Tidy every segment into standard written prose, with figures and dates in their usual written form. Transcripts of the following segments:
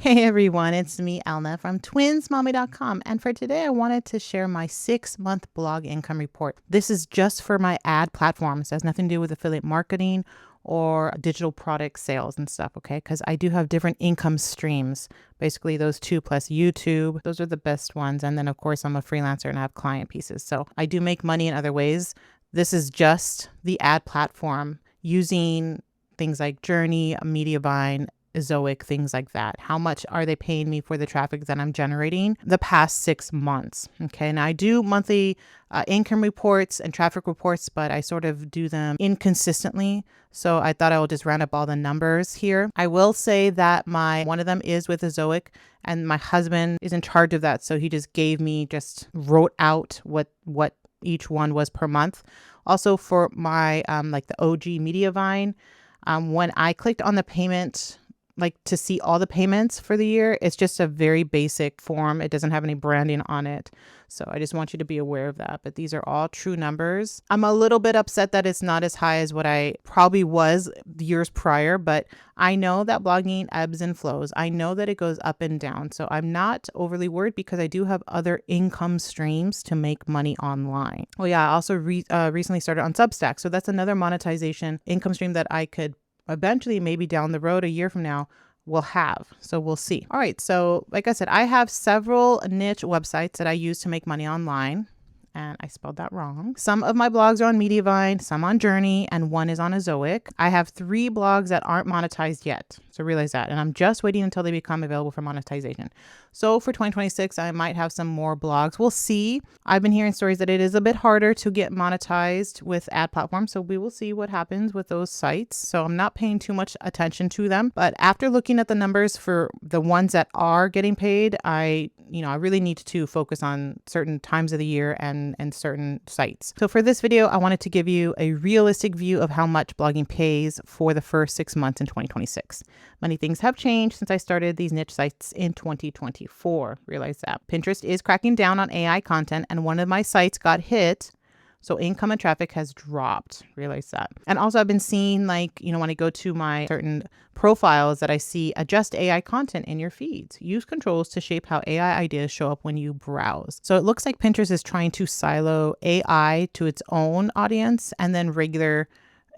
Hey everyone, it's me, Elna from twinsmommy.com. And for today, I wanted to share my 6-month blog income report. This is just for my ad platforms. It has nothing to do with affiliate marketing or digital product sales and stuff, okay? Because I do have different income streams. Basically, those two plus YouTube, those are the best ones. And then, of course, I'm a freelancer and I have client pieces. So I do make money in other ways. This is just the ad platform using things like Journey, Mediavine, Zoic, things like that. How much are they paying me for the traffic that I'm generating the past 6 months? Okay. And I do monthly income reports and traffic reports, but I sort of do them inconsistently. So I thought I will just round up all the numbers here. I will say that one of them is with Zoic and my husband is in charge of that. So he just wrote out what each one was per month. Also for my like the OG Mediavine, when I clicked on the payment, like to see all the payments for the year, it's just a very basic form. It doesn't have any branding on it. So I just want you to be aware of that. But these are all true numbers. I'm a little bit upset that it's not as high as what I probably was years prior, but I know that blogging ebbs and flows. I know that it goes up and down. So I'm not overly worried because I do have other income streams to make money online. Well, yeah, I also recently started on Substack. So that's another monetization income stream that I could eventually, maybe down the road, a year from now, will have. So we'll see. All right. So like I said, I have several niche websites that I use to make money online. And I spelled that wrong. Some of my blogs are on Mediavine, some on Journey, and one is on Zoic. I have 3 blogs that aren't monetized yet. So realize that. And I'm just waiting until they become available for monetization. So for 2026, I might have some more blogs. We'll see. I've been hearing stories that it is a bit harder to get monetized with ad platforms. So we will see what happens with those sites. So I'm not paying too much attention to them. But after looking at the numbers for the ones that are getting paid, I really need to focus on certain times of the year and certain sites. So for this video, I wanted to give you a realistic view of how much blogging pays for the first 6 months in 2026. Many things have changed since I started these niche sites in 2024. Realize that. Pinterest is cracking down on AI content and one of my sites got hit. So income and traffic has dropped. Realize that. And also I've been seeing when I go to my certain profiles that I see adjust AI content in your feeds. Use controls to shape how AI ideas show up when you browse. So it looks like Pinterest is trying to silo AI to its own audience and then regular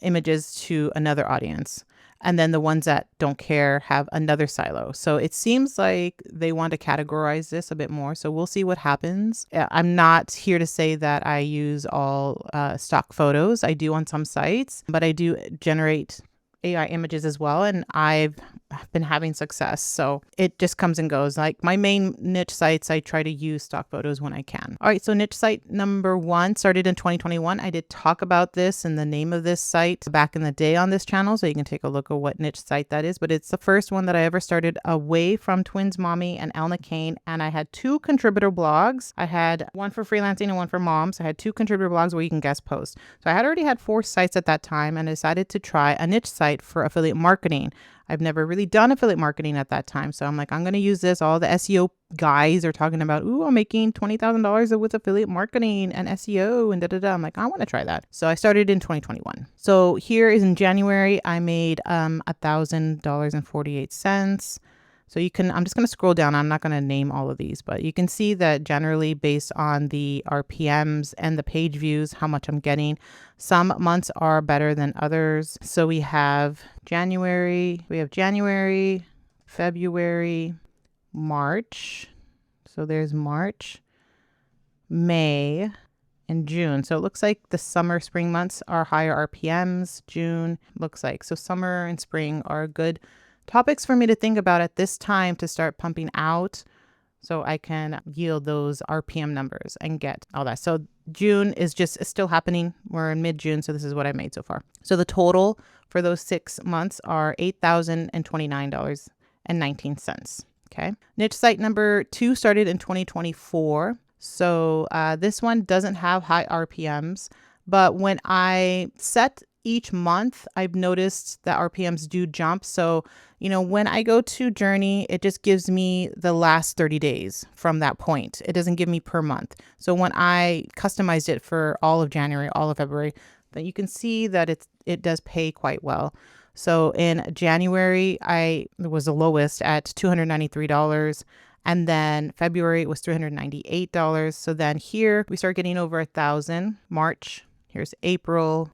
images to another audience. And then the ones that don't care have another silo. So it seems like they want to categorize this a bit more. So we'll see what happens. I'm not here to say that I use all stock photos. I do on some sites, but I do generate AI images as well. And I've been having success. So it just comes and goes. Like my main niche sites, I try to use stock photos when I can. All right. So niche site number 1 started in 2021. I did talk about this and the name of this site back in the day on this channel. So you can take a look at what niche site that is. But it's the first one that I ever started away from Twins Mommy and Elna Kane. And I had 2 contributor blogs. I had one for freelancing and one for moms. I had 2 contributor blogs where you can guest post. So I had already had 4 sites at that time and I decided to try a niche site for affiliate marketing. I've never really done affiliate marketing at that time. So I'm like, I'm going to use this. All the SEO guys are talking about, I'm making $20,000 with affiliate marketing and SEO and da-da-da. I'm like, I want to try that. So I started in 2021. So here is in January, I made $1,000.48. So I'm just going to scroll down. I'm not going to name all of these, but you can see that generally based on the RPMs and the page views, how much I'm getting. Some months are better than others. So we have January, February, March. So there's March, May, and June. So it looks like the summer, spring months are higher RPMs. June looks like. So summer and spring are good topics for me to think about at this time to start pumping out so I can yield those RPM numbers and get all that. So June is still happening. We're in mid-June, so this is what I made so far. So the total for those 6 months are $8,029.19. Okay. Niche site number 2 started in 2024. So this one doesn't have high RPMs, but when I set each month, I've noticed that RPMs do jump. So, when I go to Journey, it just gives me the last 30 days from that point. It doesn't give me per month. So when I customized it for all of January, all of February, then you can see that it does pay quite well. So in January, it was the lowest at $293. And then February it was $398. So then here we start getting over 1,000. March, here's April,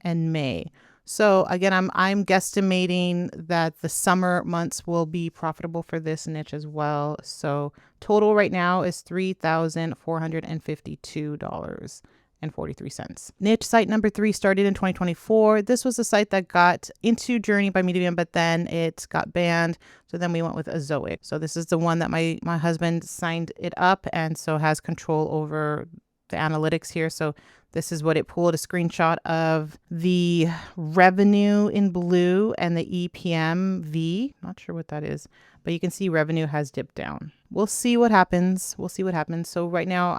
and May. So again, I'm guesstimating that the summer months will be profitable for this niche as well. So total right now is $3,452.43. Niche site number 3 started in 2024. This was a site that got into Journey by Medium, but then it got banned. So then we went with Ezoic. So this is the one that my husband signed it up and so has control over the analytics here. So this is what it pulled, a screenshot of the revenue in blue and the EPMV. Not sure what that is, but you can see revenue has dipped down. We'll see what happens. So right now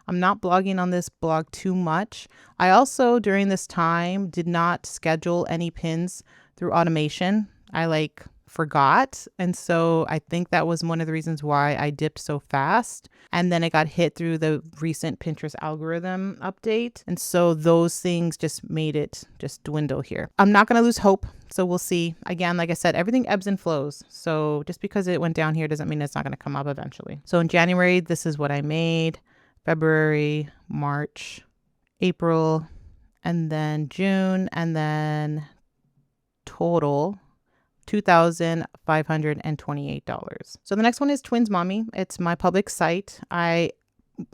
I'm not blogging on this blog too much. I also during this time did not schedule any pins through automation. I forgot. And so I think that was one of the reasons why I dipped so fast. And then it got hit through the recent Pinterest algorithm update. And so those things just made it just dwindle here. I'm not going to lose hope. So we'll see. Again, like I said, everything ebbs and flows. So just because it went down here doesn't mean it's not going to come up eventually. So in January, this is what I made. February, March, April, and then June, and then total $2,528. So the next one is Twins Mommy. It's my public site. I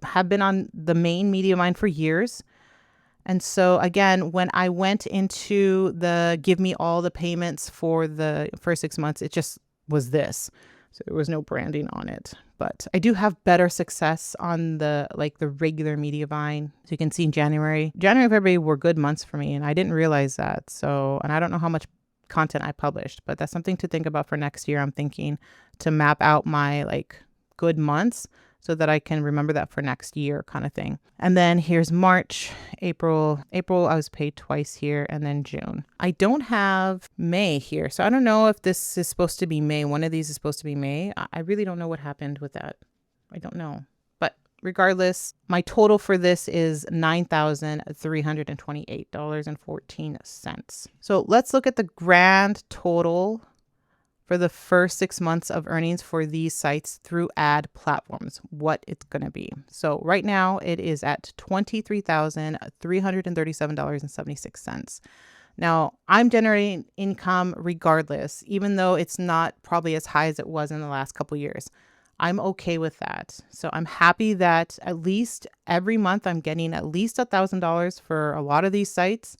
have been on the main Mediamine for years. And so again, when I went into the give me all the payments for the first 6 months, it just was this. So there was no branding on it. But I do have better success on the regular Mediavine. So you can see in January and February were good months for me. And I didn't realize that. So, and I don't know how much content I published, but that's something to think about for next year. I'm thinking to map out my good months so that I can remember that for next year kind of thing. And then here's March, April I was paid twice here, and then June. I don't have May here. So I don't know if this is supposed to be May. One of these is supposed to be May. I really don't know what happened with that. I don't know. But regardless, my total for this is $9,328.14. So let's look at the grand total for the first 6 months of earnings for these sites through ad platforms, what it's going to be. So right now it is at $23,337.76. Now I'm generating income regardless, even though it's not probably as high as it was in the last couple of years. I'm okay with that. So I'm happy that at least every month I'm getting at least $1,000 for a lot of these sites.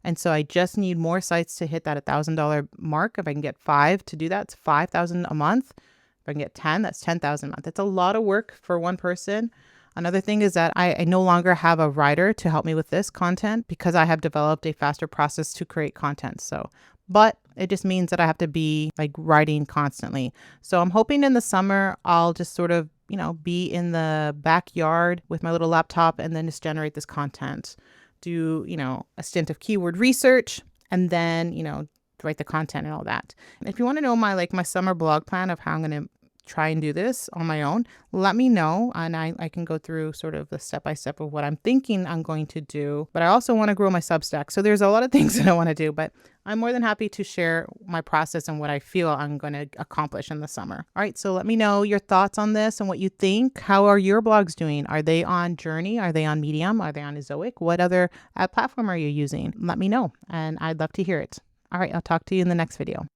And so I just need more sites to hit that $1,000 mark. If I can get 5 to do that, it's $5,000 a month. If I can get 10, that's $10,000 a month. That's a lot of work for one person. Another thing is that I no longer have a writer to help me with this content because I have developed a faster process to create content. But it just means that I have to be writing constantly. So I'm hoping in the summer, I'll just sort of, be in the backyard with my little laptop and then just generate this content. Do, a stint of keyword research and then, write the content and all that. If you want to know my summer blog plan of how I'm going to try and do this on my own, let me know. And I can go through sort of the step-by-step of what I'm thinking I'm going to do. But I also want to grow my Substack. So there's a lot of things that I want to do, but I'm more than happy to share my process and what I feel I'm going to accomplish in the summer. All right. So let me know your thoughts on this and what you think. How are your blogs doing? Are they on Journey? Are they on Medium? Are they on Ezoic? What other ad platform are you using? Let me know. And I'd love to hear it. All right. I'll talk to you in the next video.